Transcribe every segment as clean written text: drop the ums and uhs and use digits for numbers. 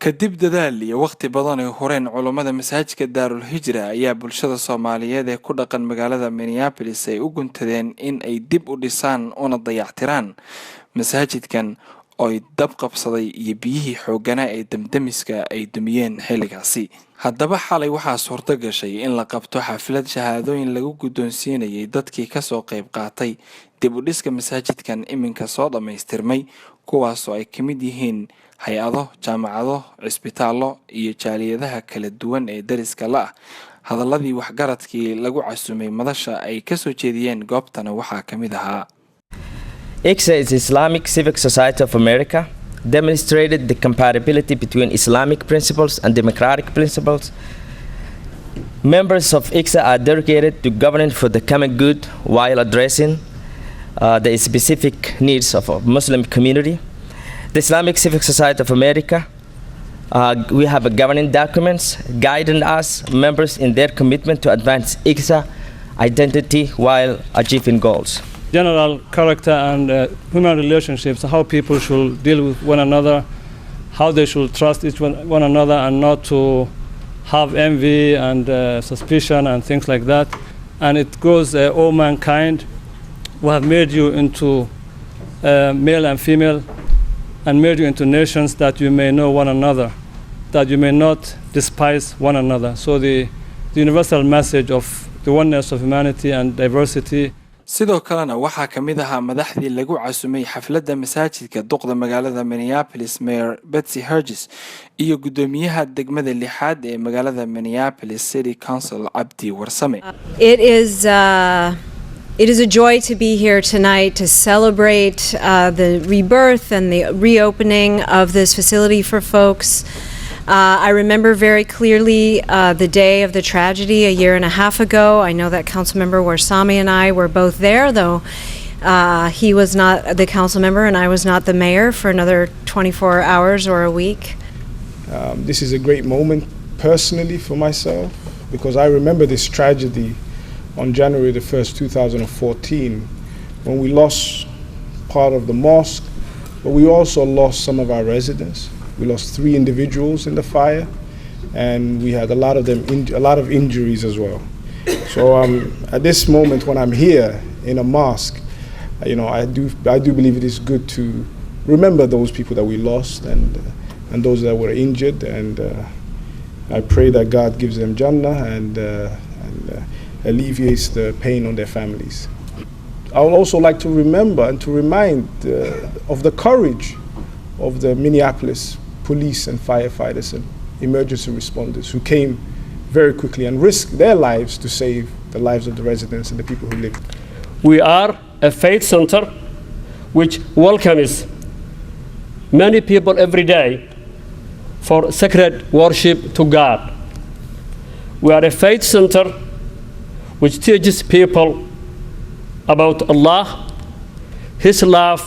kadib dadaal iyo waqti badan ay horeen culimada Masjidka Daarul Hijra ayaa bulshada Soomaaliyeed ee ku dhaqan magaalada Minneapolis ay u guntadeen in ay dib u dhisaan una dayactiraan masjidkan oo ay dab qabsaday iyo biyihii xoogana ee damdamiska ay dumiyeen xilligaasi. haddaba xalay waxaa suurto gashay in la qabto xaflad shahaadooyin lagu guddoonsiinayay dadkii ka soo qayb qaatay dib u dhiska masjidkan iminka soo dhamaystirmay, kuwaas oo ay ka mid yihiin hay-ado, jaamacado, cisbitaallo iyo jaaliyadaha kala duwan ee dariska la ah. hadalladii waxgaradkii lagu casumay madasha ay ka soo jeediyeen goobtana waxaa ka mid ahaa ICSA is Islamic Civic Society of America, demonstrated the compatibility between Islamic principles and democratic principles. Members of ICSA are dedicated to governing for the common good while addressing the specific needs of a Muslim community. The Islamic Civic Society of America, we have governing documents guiding us, members, in their commitment to advance ICSA identity while achieving goals. General character and human relationships, how people should deal with one another, how they should trust one another and not to have envy and suspicion and things like that. And it goes all mankind. We have made you into male and female and made you into nations that you may know one another, that you may not despise one another. So the universal message of the oneness of humanity and diversity. sidoo kalena waxaa ka mid ahaa madaxdii lagu casumay xafladda masjidka duqda magaalada Minneapolis Mayor Betsy Herges iyo gudoomiyaha degmada lixaad ee magaalada Minneapolis City Council Abdi Warsame. It is a joy to be here tonight to celebrate the rebirth and the reopening of this facility for folks. I remember very clearly the day of the tragedy a year and a half ago. I know that Councilmember Warsame and I were both there, though he was not the council member and I was not the mayor for another 24 hours or a week. This is a great moment personally for myself because I remember this tragedy on January the 1st, 2014, when we lost part of the mosque, but we also lost some of our residents. We lost 3 individuals in the fire, and we had a lot of injuries as well. So at this moment, when I'm here in a mosque, you know, I do believe it is good to remember those people that we lost and those that were injured, and I pray that God gives them Jannah and alleviates the pain on their families. I would also like to remember and to remind of the courage of the Minneapolis police and firefighters and emergency responders who came very quickly and risked their lives to save the lives of the residents and the people who lived. We are a faith center which welcomes many people every day for sacred worship to God. We are a faith center which teaches people about Allah, His love,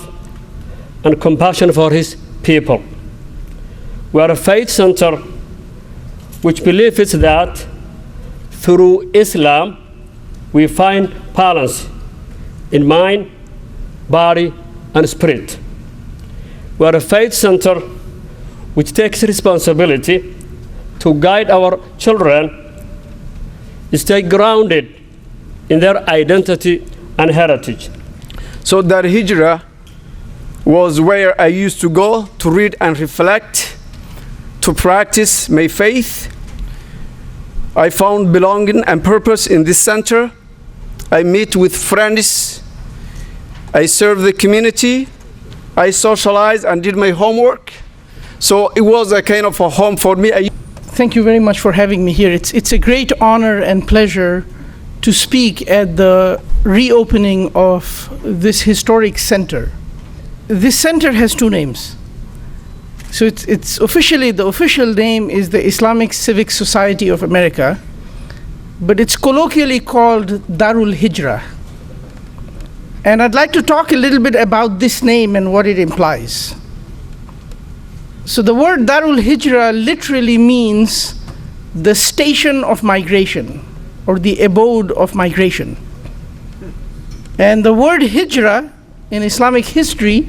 and compassion for His people. We are a faith center which believes that through Islam we find balance in mind, body, and spirit. We are a faith center which takes responsibility to guide our children to stay grounded in their identity and heritage. So Daarul Hijra was where I used to go to read and reflect, to practice my faith. I found belonging and purpose in this center. I meet with friends. I serve the community. I socialize and did my homework. So it was a kind of a home for me. Thank you very much for having me here. It's a great honor and pleasure to speak at the reopening of this historic center. This center has 2 names. So it's officially, the official name is the Islamic Civic Society of America, but it's colloquially called Daarul Hijra. And I'd like to talk a little bit about this name and what it implies. So the word Daarul Hijra literally means the station of migration, or the abode of migration. And the word hijra in Islamic history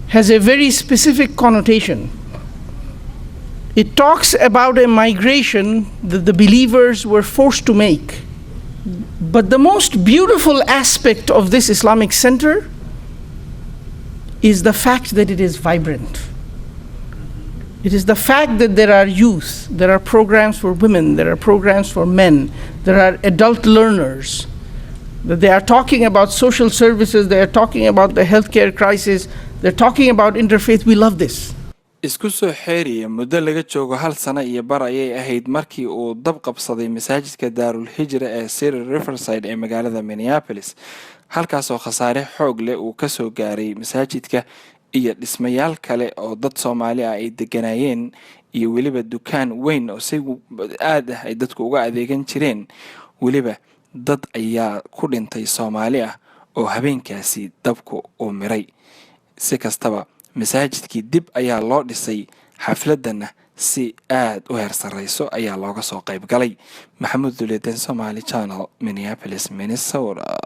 has a very specific connotation. It talks about a migration that the believers were forced to make. But the most beautiful aspect of this Islamic center is the fact that it is vibrant. It is the fact that there are youth, there are programs for women, there are programs for men, there are adult learners, that they are talking about social services, they are talking about the healthcare crisis, they're talking about interfaith. We love this. isku soo xeeriya muddo laga joogo hal sano iyo bar ayay ahayd markii uu dab qabsaday masaajidka Daarul Hijra ee Siri Riverside ee magaalada Minneapolis, halkaas oo khasaare xoog leh uu ka soo gaaray masaajidka iyo dhismayaal kale oo dad Soomaali ah ay deganayeen iyo waliba dukaan weyn oo si aad ah ay dadku uga adeegan jireen. waliba dad ayaa ku dhintay Soomaali ah oo habeenkaasi dabku u miray. si kastaba masaajidkii dib ayaa loo dhisay, xafladana si aad u heer sareyso ayaa looga soo qayb galay. Maxamuud Duleeden, Somali Channel, Minneapolis, Minnesota.